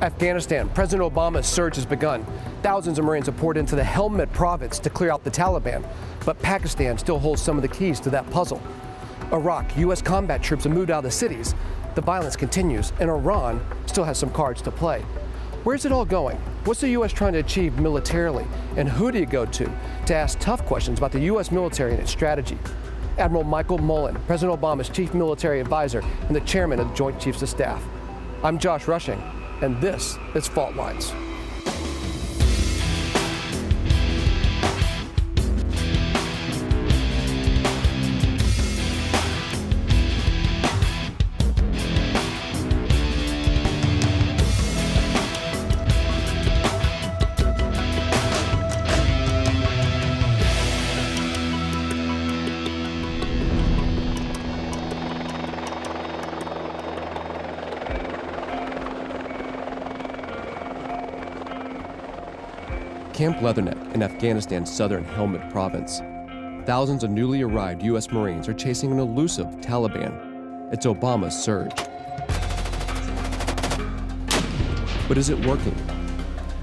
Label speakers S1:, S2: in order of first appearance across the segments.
S1: Afghanistan, President Obama's surge has begun. Thousands of Marines have poured into the Helmand province to clear out the Taliban, but Pakistan still holds some of the keys to that puzzle. Iraq, U.S. combat troops have moved out of the cities. The violence continues, and Iran still has some cards to play. Where's it all going? What's the U.S. trying to achieve militarily? And who do you go to ask tough questions about the U.S. military and its strategy? Admiral Michael Mullen, President Obama's chief military advisor and the chairman of the Joint Chiefs of Staff. I'm Josh Rushing, and this is Fault Lines. Camp Leatherneck in Afghanistan's southern Helmand province. Thousands of newly arrived U.S. Marines are chasing an elusive Taliban. It's Obama's surge. But is it working?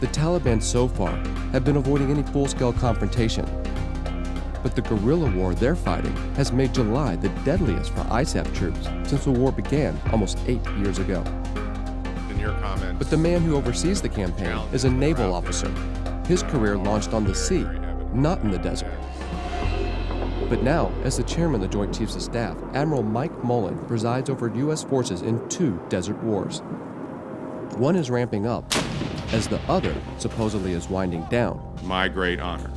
S1: The Taliban so far have been avoiding any full-scale confrontation. But the guerrilla war they're fighting has made July the deadliest for ISAF troops since the war began almost 8 years ago.
S2: In your comments,
S1: but the man who oversees the campaign is a naval officer. His career launched on the sea, not in the desert. But now, as the chairman of the Joint Chiefs of Staff, Admiral Mike Mullen presides over U.S. forces in 2 desert wars. One is ramping up, as the other supposedly is winding down.
S2: My great honor.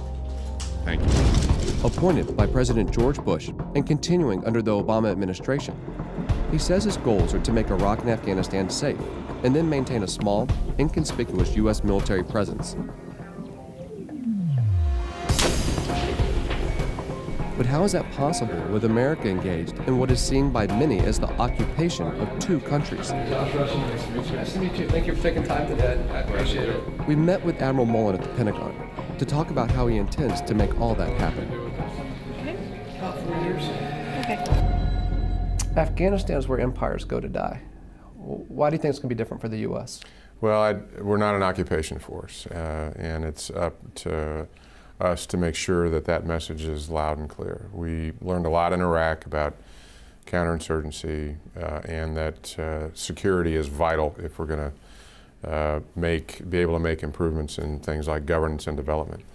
S2: Thank you.
S1: Appointed by President George Bush and continuing under the Obama administration, he says his goals are to make Iraq and Afghanistan safe and then maintain a small, inconspicuous U.S. military presence. But how is that possible with America engaged in what is seen by many as the occupation of 2 countries? Nice to meet you. Thank you for taking time today. I appreciate it. We met with Admiral Mullen at the Pentagon to talk about how he intends to make all that happen.
S3: Okay.
S1: About 4 years.
S3: Okay.
S1: Afghanistan is where empires go to die. Why do you think it's going to be different for the U.S.?
S2: Well, we're not an occupation force, and it's up to us to make sure that that message is loud and clear. We learned a lot in Iraq about counterinsurgency and that security is vital if we're going to be able to make improvements in things like governance and development.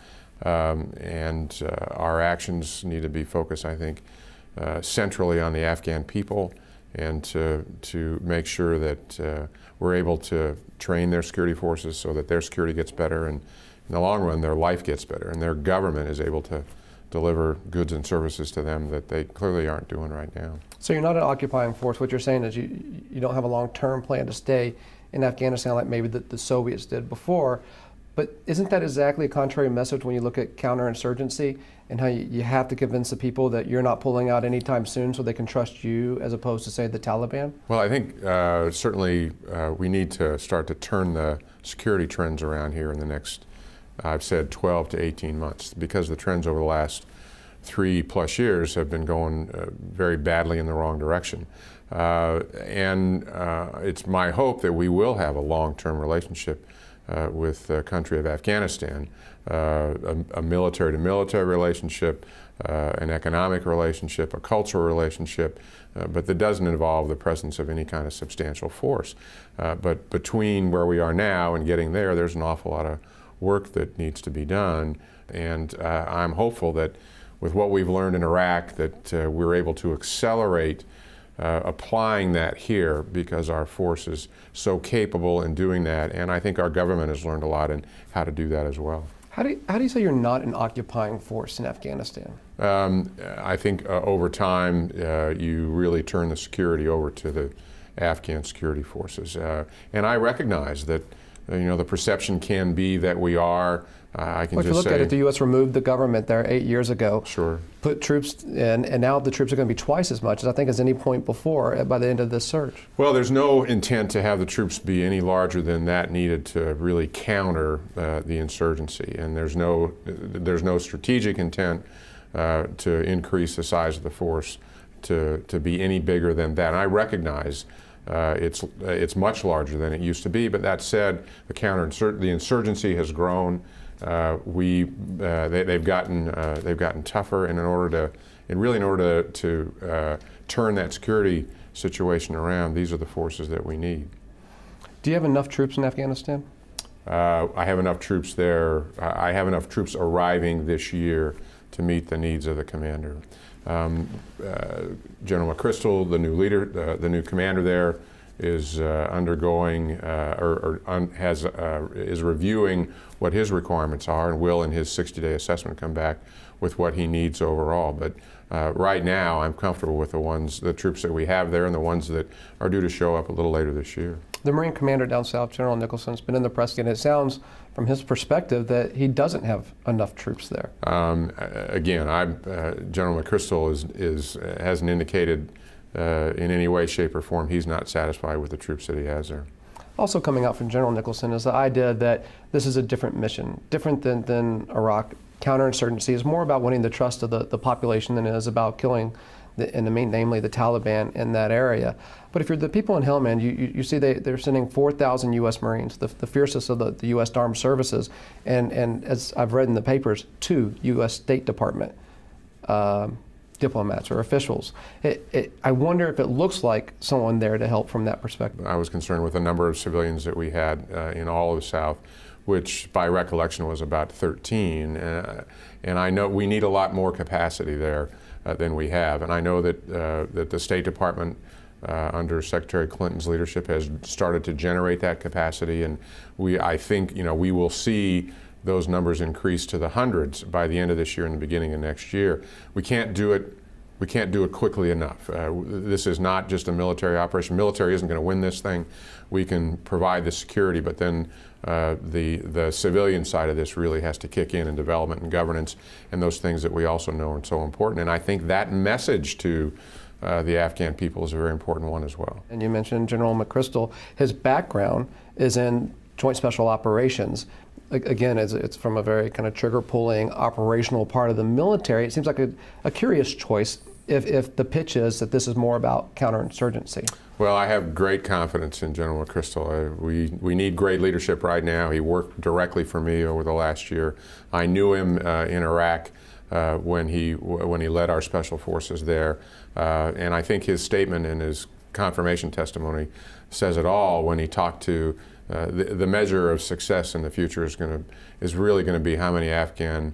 S2: Our actions need to be focused, I think, centrally on the Afghan people and to make sure that we're able to train their security forces so that their security gets better, and in the long run, their life gets better, and their government is able to deliver goods and services to them that they clearly aren't doing right now.
S1: So you're not an occupying force. What you're saying is you don't have a long-term plan to stay in Afghanistan like maybe the Soviets did before. But isn't that exactly a contrary message when you look at counterinsurgency and how you have to convince the people that you're not pulling out anytime soon so they can trust you as opposed to, say, the Taliban?
S2: Well, I think certainly we need to start to turn the security trends around here in the next, I've said 12 to 18 months, because the trends over the last 3+ years have been going very badly in the wrong direction. It's my hope that we will have a long-term relationship with the country of Afghanistan, a military-to-military relationship, an economic relationship, a cultural relationship, but that doesn't involve the presence of any kind of substantial force. But between where we are now and getting there, there's an awful lot of work that needs to be done, and I'm hopeful that with what we've learned in Iraq that we're able to accelerate applying that here, because our force is so capable in doing that, and I think our government has learned a lot in how to do that as well.
S1: How do you say you're not an occupying force in Afghanistan?
S2: I think over time you really turn the security over to the Afghan security forces, and I recognize that the perception can be that we are. I can
S1: well, if
S2: just
S1: you look
S2: say,
S1: at it, the U.S. removed the government there 8 years ago.
S2: Sure.
S1: Put troops in, and now the troops are going to be twice as much as I think as any point before by the end of this surge.
S2: Well, there's no intent to have the troops be any larger than that needed to really counter the insurgency, and there's no strategic intent to increase the size of the force to be any bigger than that. And I recognize It's much larger than it used to be. But that said, the insurgency has grown. They've gotten tougher, and in order to turn that security situation around, these are the forces that we need.
S1: Do you have enough troops in Afghanistan?
S2: I have enough troops there. I have enough troops arriving this year to meet the needs of the commander. General McChrystal, the new leader, the new commander there, is undergoing is reviewing what his requirements are, and will in his 60-day assessment come back with what he needs overall. But right now, I'm comfortable with the troops that we have there, and the ones that are due to show up a little later this year.
S1: The Marine commander down south, General Nicholson, has been in the press, and it sounds from his perspective that he doesn't have enough troops there.
S2: Again, General McChrystal hasn't indicated in any way, shape, or form he's not satisfied with the troops that he has there.
S1: Also coming out from General Nicholson is the idea that this is a different mission, different than Iraq. Counterinsurgency is more about winning the trust of the population than it is about killing namely the Taliban in that area. But if you're the people in Helmand, you see they're sending 4,000 U.S. Marines, the fiercest of the U.S. Armed Services, and as I've read in the papers, 2 U.S. State Department diplomats or officials. I wonder if it looks like someone there to help from that perspective.
S2: I was concerned with the number of civilians that we had in all of the South, which by recollection was about 13. And I know we need a lot more capacity there than we have. And I know that the State Department under Secretary Clinton's leadership has started to generate that capacity, and I think we will see those numbers increase to the hundreds by the end of this year and the beginning of next year. We can't do it quickly enough. This is not just a military operation. Military isn't going to win this thing. We can provide the security, but then the civilian side of this really has to kick in development and governance and those things that we also know are so important. And I think that message to the Afghan people is a very important one as well.
S1: And you mentioned General McChrystal. His background is in Joint Special Operations. Again, it's from a very kind of trigger-pulling operational part of the military. It seems like a curious choice if the pitch is that this is more about counterinsurgency.
S2: Well, I have great confidence in General McChrystal. We need great leadership right now. He worked directly for me over the last year. I knew him in Iraq when he led our special forces there, and I think his statement in his confirmation testimony says it all when he talked to the measure of success in the future is really going to be how many Afghan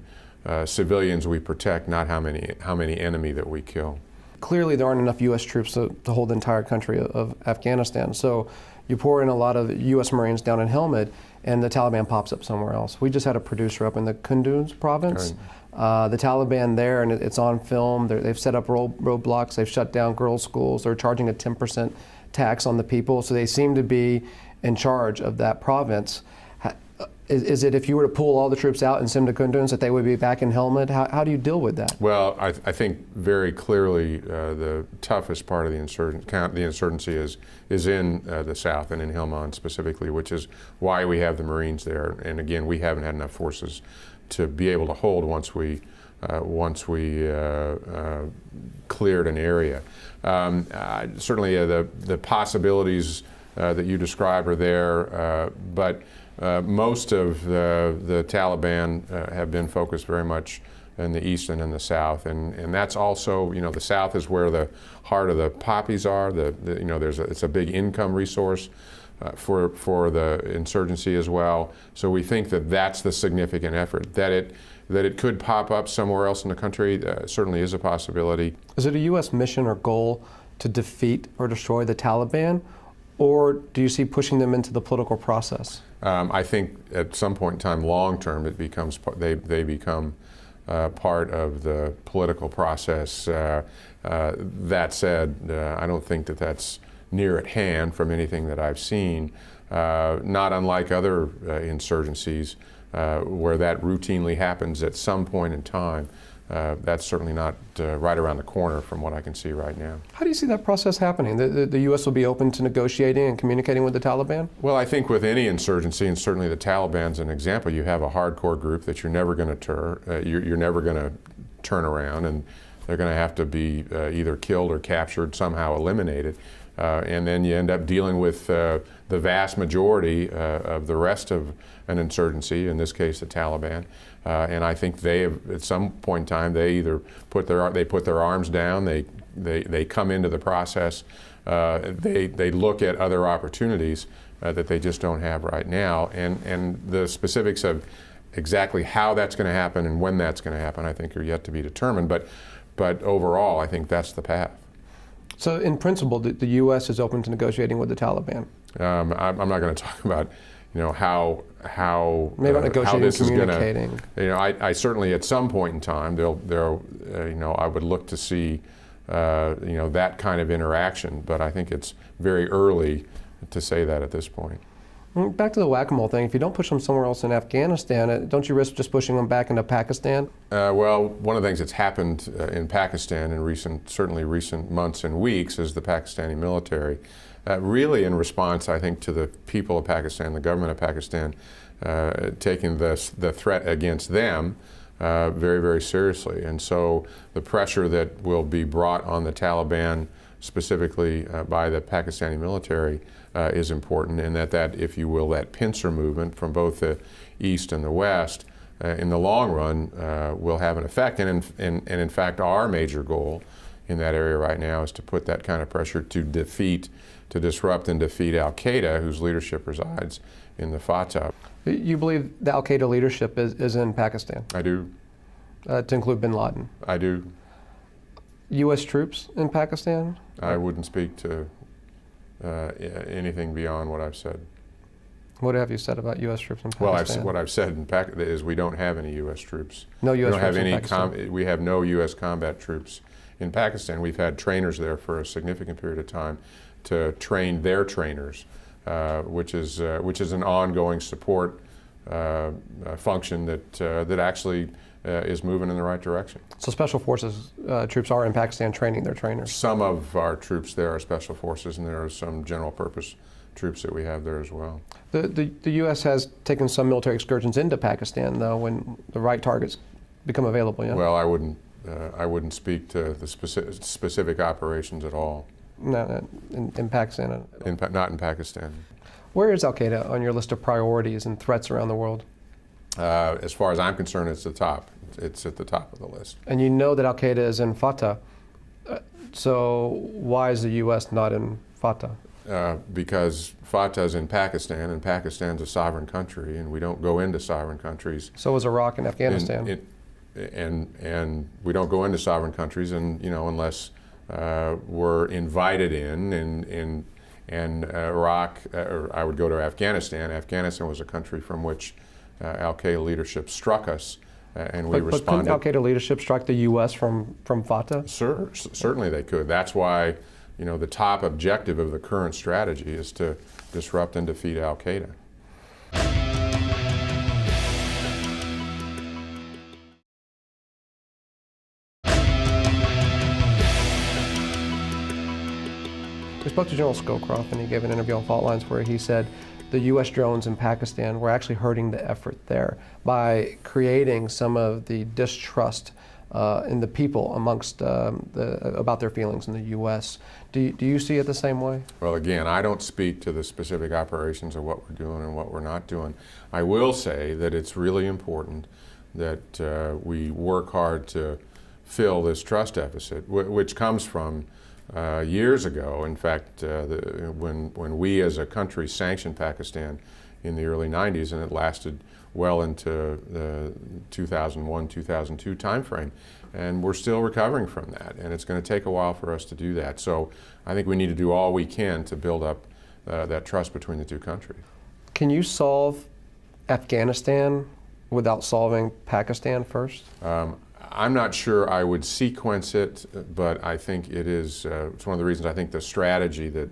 S2: civilians we protect, not how many enemy that we kill.
S1: Clearly, there aren't enough U.S. troops to hold the entire country of Afghanistan. So you pour in a lot of U.S. Marines down in Helmand, and the Taliban pops up somewhere else. We just had a producer up in the Kunduz province. Right. The Taliban there, and it's on film. They've set up roadblocks. They've shut down girls' schools. They're charging a 10% tax on the people. So they seem to be in charge of that province. Is it if you were to pull all the troops out and send them to Kunduz that they would be back in Helmand? How do you deal with that?
S2: Well, I think very clearly the toughest part of the insurgency is in the South and in Helmand specifically, which is why we have the Marines there. And again, we haven't had enough forces to be able to hold once we cleared an area. Certainly the possibilities that you describe are there, but most of the Taliban have been focused very much in the east and in the south, and that's also, the south is where the heart of the poppies are. It's a big income resource for the insurgency as well. So we think that that's the significant effort. That it could pop up somewhere else in the country certainly is a possibility.
S1: Is it a U.S. mission or goal to defeat or destroy the Taliban, or do you see pushing them into the political process?
S2: I think at some point in time, long term, they become part of the political process. That said, I don't think that that's near at hand from anything that I've seen. Not unlike other insurgencies where that routinely happens at some point in time. That's certainly not right around the corner from what I can see right now. How
S1: do you see that process happening? The U.S. will be open to negotiating and communicating with the Taliban?
S2: Well, I think with any insurgency, and certainly the Taliban's an example, you have a hardcore group that you're never going to turn around, and they're going to have to be either killed or captured, somehow eliminated. And then you end up dealing with the vast majority of the rest of an insurgency, in this case the Taliban. And I think they have, at some point in time, they either put their arms down, they come into the process, they look at other opportunities that they just don't have right now. And the specifics of exactly how that's going to happen and when that's going to happen, I think, are yet to be determined. But overall, I think that's the path.
S1: So in principle, the U.S. is open to negotiating with the Taliban?
S2: I'm not going to talk about, how
S1: maybe about negotiating,
S2: how this
S1: communicating.
S2: is going to, I certainly at some point in time, I would look to see, that kind of interaction. But I think it's very early to say that at this point.
S1: Back to the whack-a-mole thing, if you don't push them somewhere else in Afghanistan, don't you risk just pushing them back into Pakistan?
S2: Well, one of the things that's happened in Pakistan in certainly recent months and weeks is the Pakistani military, really in response, I think, to the people of Pakistan, the government of Pakistan, taking the threat against them very, very seriously. And so the pressure that will be brought on the Taliban, specifically by the Pakistani military, is important, and that, if you will, that pincer movement from both the East and the West, in the long run, will have an effect. And in fact, our major goal in that area right now is to put that kind of pressure to disrupt and defeat al-Qaeda, whose leadership resides in the Fatah.
S1: You believe the al-Qaeda leadership is in Pakistan?
S2: I do.
S1: To include bin Laden?
S2: I do.
S1: U.S. troops in Pakistan?
S2: I wouldn't speak to anything beyond what I've said.
S1: What have you said about U.S. troops in Pakistan?
S2: Well, what I've said is we don't have any U.S. troops.
S1: No U.S. troops in Pakistan?
S2: We have no U.S. combat troops in Pakistan. We've had trainers there for a significant period of time to train their trainers, which is an ongoing support function that actually is moving in the right direction.
S1: So Special Forces troops are in Pakistan training their trainers?
S2: Some of our troops there are Special Forces, and there are some general purpose troops that we have there as well.
S1: The U.S. has taken some military excursions into Pakistan, though, when the right targets become available, yeah?
S2: Well, I wouldn't speak to the specific operations at all.
S1: No, in Pakistan?
S2: Not in Pakistan.
S1: Where is al-Qaeda on your list of priorities and threats around the world?
S2: As far as I'm concerned, it's the top. It's at the top of the list.
S1: And you know that al-Qaeda is in Fatah. So why is the U.S. not in Fatah?
S2: Because Fatah is in Pakistan, and Pakistan's a sovereign country, and we don't go into sovereign countries.
S1: So is Iraq and Afghanistan.
S2: And we don't go into sovereign countries, and unless we're invited in. And Iraq, or I would go to Afghanistan. Afghanistan was a country from which al-Qaeda leadership struck us, and we responded.
S1: But couldn't al-Qaeda leadership strike the U.S. from Fatah?
S2: Certainly they could. That's why, the top objective of the current strategy is to disrupt and defeat al-Qaeda.
S1: We spoke to General Scowcroft, and he gave an interview on Fault Lines where he said the U.S. drones in Pakistan were actually hurting the effort there by creating some of the distrust in the people amongst about their feelings in the U.S. Do you see it the same way?
S2: Well, again, I don't speak to the specific operations of what we're doing and what we're not doing. I will say that it's really important that we work hard to fill this trust deficit, which comes from years ago. In fact, when we as a country sanctioned Pakistan in the early 90s, and it lasted well into the 2001, 2002 timeframe, and we're still recovering from that, and it's going to take a while for us to do that. So I think we need to do all we can to build up that trust between the two countries.
S1: Can you solve Afghanistan without solving Pakistan first?
S2: I'm not sure I would sequence it, but I think it is, it's one of the reasons I think the strategy that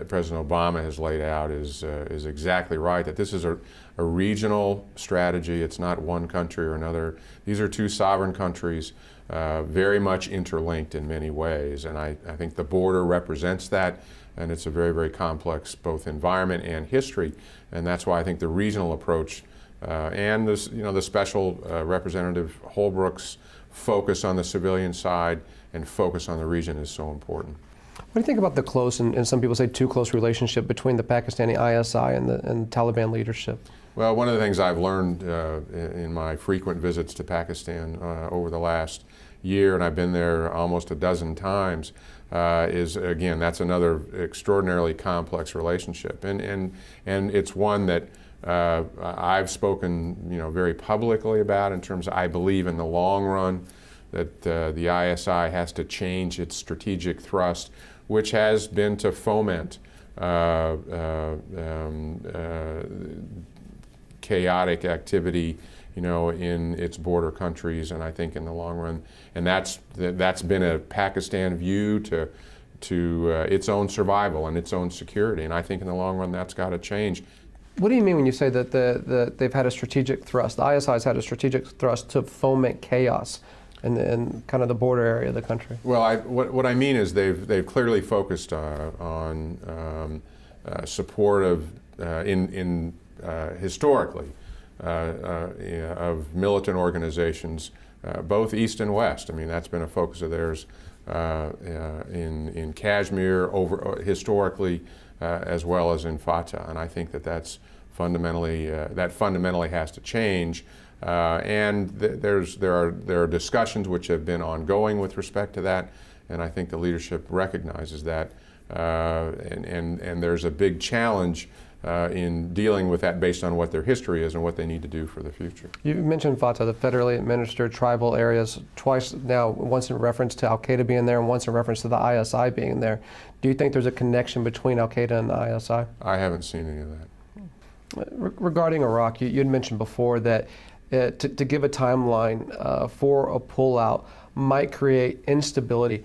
S2: President Obama has laid out is exactly right, that this is a regional strategy. It's not one country or another. These are two sovereign countries, very much interlinked in many ways, and I think the border represents that, and it's a very, very complex both environment and history, and that's why I think the regional approach and this, the special Representative Holbrooke's focus on the civilian side and focus on the region is so important.
S1: What do you think about the close, and some people say too close relationship between the Pakistani ISI and Taliban leadership?
S2: Well, one of the things I've learned in my frequent visits to Pakistan over the last year, and I've been there almost a dozen times, is, again, that's another extraordinarily complex relationship. And it's one that I've spoken, very publicly about in terms of, I believe in the long run that the ISI has to change its strategic thrust, which has been to foment chaotic activity, in its border countries, and I think in the long run, and that's been a Pakistan view to its own survival and its own security, and I think in the long run that's got to change.
S1: What do you mean when you say that they've had a strategic thrust? The ISI's had a strategic thrust to foment chaos in kind of the border area of the country.
S2: Well, what I mean is they've clearly focused on support of historically of militant organizations, both East and West. I mean, that's been a focus of theirs in Kashmir historically, as well as in Fatah, and I think that fundamentally has to change. And there are discussions which have been ongoing with respect to that, and I think the leadership recognizes that, and there's a big challenge in dealing with that based on what their history is and what they need to do for the future.
S1: You mentioned Fatah, the federally administered tribal areas, twice now, once in reference to Al-Qaeda being there and once in reference to the ISI being there. Do you think there's a connection between Al-Qaeda and the ISI?
S2: I haven't seen any of that.
S1: Regarding Iraq, you had mentioned before that to give a timeline for a pullout might create instability.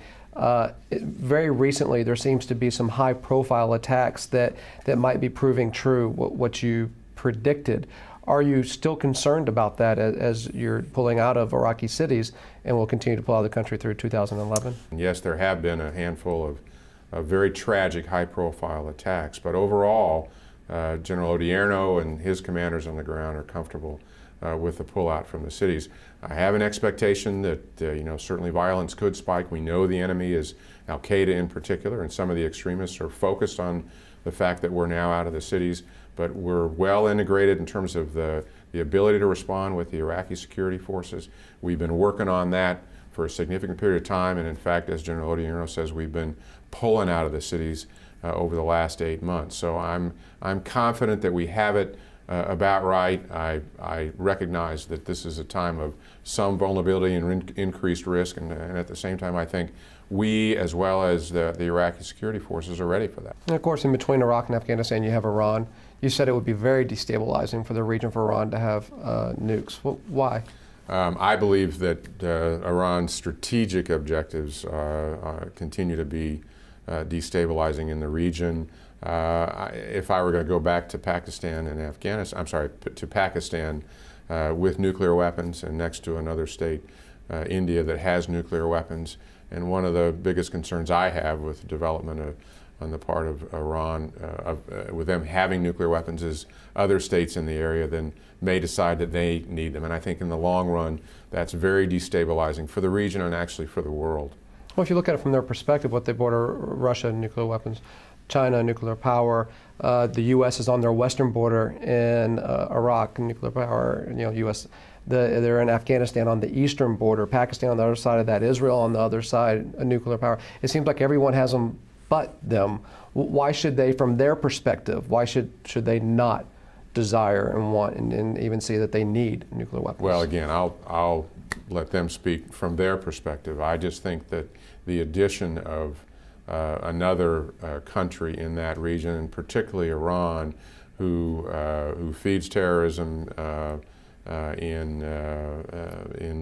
S1: Very recently, there seems to be some high-profile attacks that might be proving true, what you predicted. Are you still concerned about that as you're pulling out of Iraqi cities and will continue to pull out of the country through 2011?
S2: Yes, there have been a handful of very tragic, high-profile attacks, but overall, General Odierno and his commanders on the ground are comfortable with the pullout from the cities. I have an expectation that certainly violence could spike. We know the enemy is Al-Qaeda in particular, and some of the extremists are focused on the fact that we're now out of the cities, but we're well integrated in terms of the ability to respond with the Iraqi security forces. We've been working on that for a significant period of time, and in fact, as General Odierno says, we've been pulling out of the cities over the last 8 months. So I'm confident that we have it about right. I recognize that this is a time of some vulnerability and increased risk, and at the same time I think we, as well as the Iraqi security forces, are ready for that.
S1: And of course, in between Iraq and Afghanistan, you have Iran. You said it would be very destabilizing for the region for Iran to have nukes. Why?
S2: I believe that Iran's strategic objectives continue to be destabilizing in the region. If I were going to go back to Pakistan and Afghanistan, to Pakistan with nuclear weapons, and next to another state, India, that has nuclear weapons. And one of the biggest concerns I have with development on the part of Iran, with them having nuclear weapons, is other states in the area then may decide that they need them. And I think in the long run, that's very destabilizing for the region and actually for the world.
S1: Well, if you look at it from their perspective, what they bought are Russia nuclear weapons, China nuclear power, the U.S. is on their western border in Iraq, nuclear power, U.S. They're in Afghanistan on the eastern border, Pakistan on the other side of that, Israel on the other side, nuclear power. It seems like everyone has them but them. Why should they, from their perspective, why should they not desire and want and even see that they need nuclear weapons?
S2: Well, again, I'll let them speak from their perspective. I just think that the addition of another country in that region, and particularly Iran, who feeds terrorism in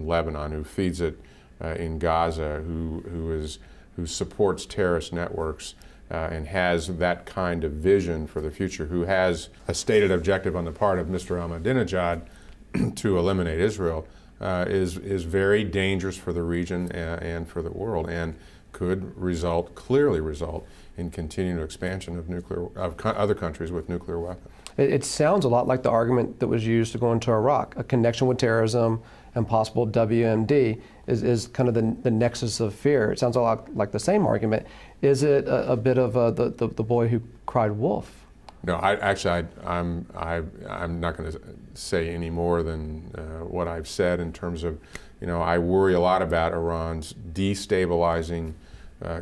S2: Lebanon, who feeds it in Gaza, who supports terrorist networks and has that kind of vision for the future, who has a stated objective on the part of Mr. Ahmadinejad to eliminate Israel, is very dangerous for the region and for the world, and could clearly result in continued expansion of other countries with nuclear weapons.
S1: It sounds a lot like the argument that was used to go into Iraq. A connection with terrorism and possible WMD is kind of the nexus of fear. It sounds a lot like the same argument. Is it a bit of the boy who cried wolf?
S2: No, I'm not going to say any more than what I've said in terms of, I worry a lot about Iran's destabilizing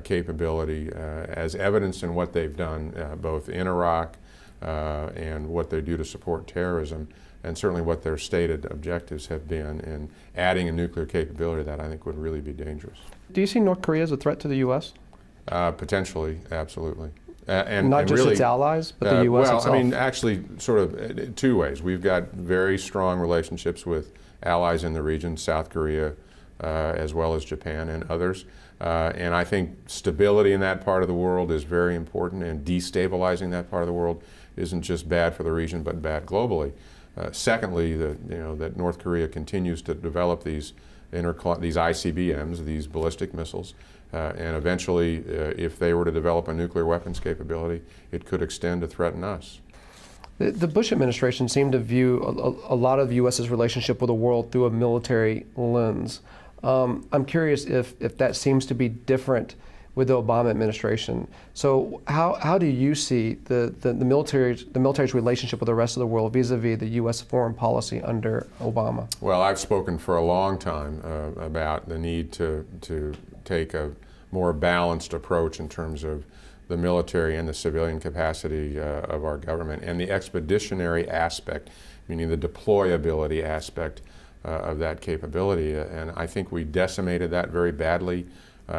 S2: capability, as evidenced in what they've done both in Iraq and what they do to support terrorism, and certainly what their stated objectives have been. And adding a nuclear capability to that, I think, would really be dangerous.
S1: Do you see North Korea as a threat to the U.S.?
S2: Potentially, absolutely.
S1: Not just
S2: really,
S1: its allies, but the U.S. itself?
S2: Well, I mean, actually, sort of two ways. We've got very strong relationships with allies in the region, South Korea, as well as Japan and others. And I think stability in that part of the world is very important, and destabilizing that part of the world isn't just bad for the region, but bad globally. Secondly, that North Korea continues to develop these ICBMs, these ballistic missiles, and eventually, if they were to develop a nuclear weapons capability, it could extend to threaten us.
S1: The Bush administration seemed to view a lot of the U.S.'s relationship with the world through a military lens. I'm curious if that seems to be different with the Obama administration. So how do you see the military's relationship with the rest of the world vis-a-vis the U.S. foreign policy under Obama?
S2: Well, I've spoken for a long time about the need to take a more balanced approach in terms of the military and the civilian capacity of our government, and the expeditionary aspect, meaning the deployability aspect of that capability. And I think we decimated that very badly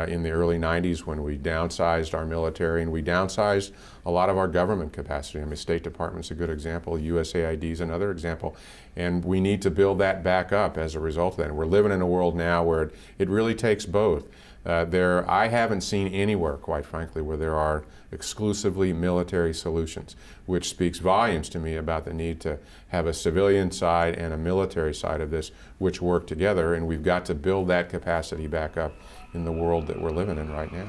S2: in the early 90s when we downsized our military, and we downsized a lot of our government capacity. I mean, State Department's a good example, USAID's another example, and we need to build that back up as a result of that. And we're living in a world now where it really takes both. I haven't seen anywhere, quite frankly, where there are exclusively military solutions, which speaks volumes to me about the need to have a civilian side and a military side of this which work together, and we've got to build that capacity back up in the world that we're living in right now.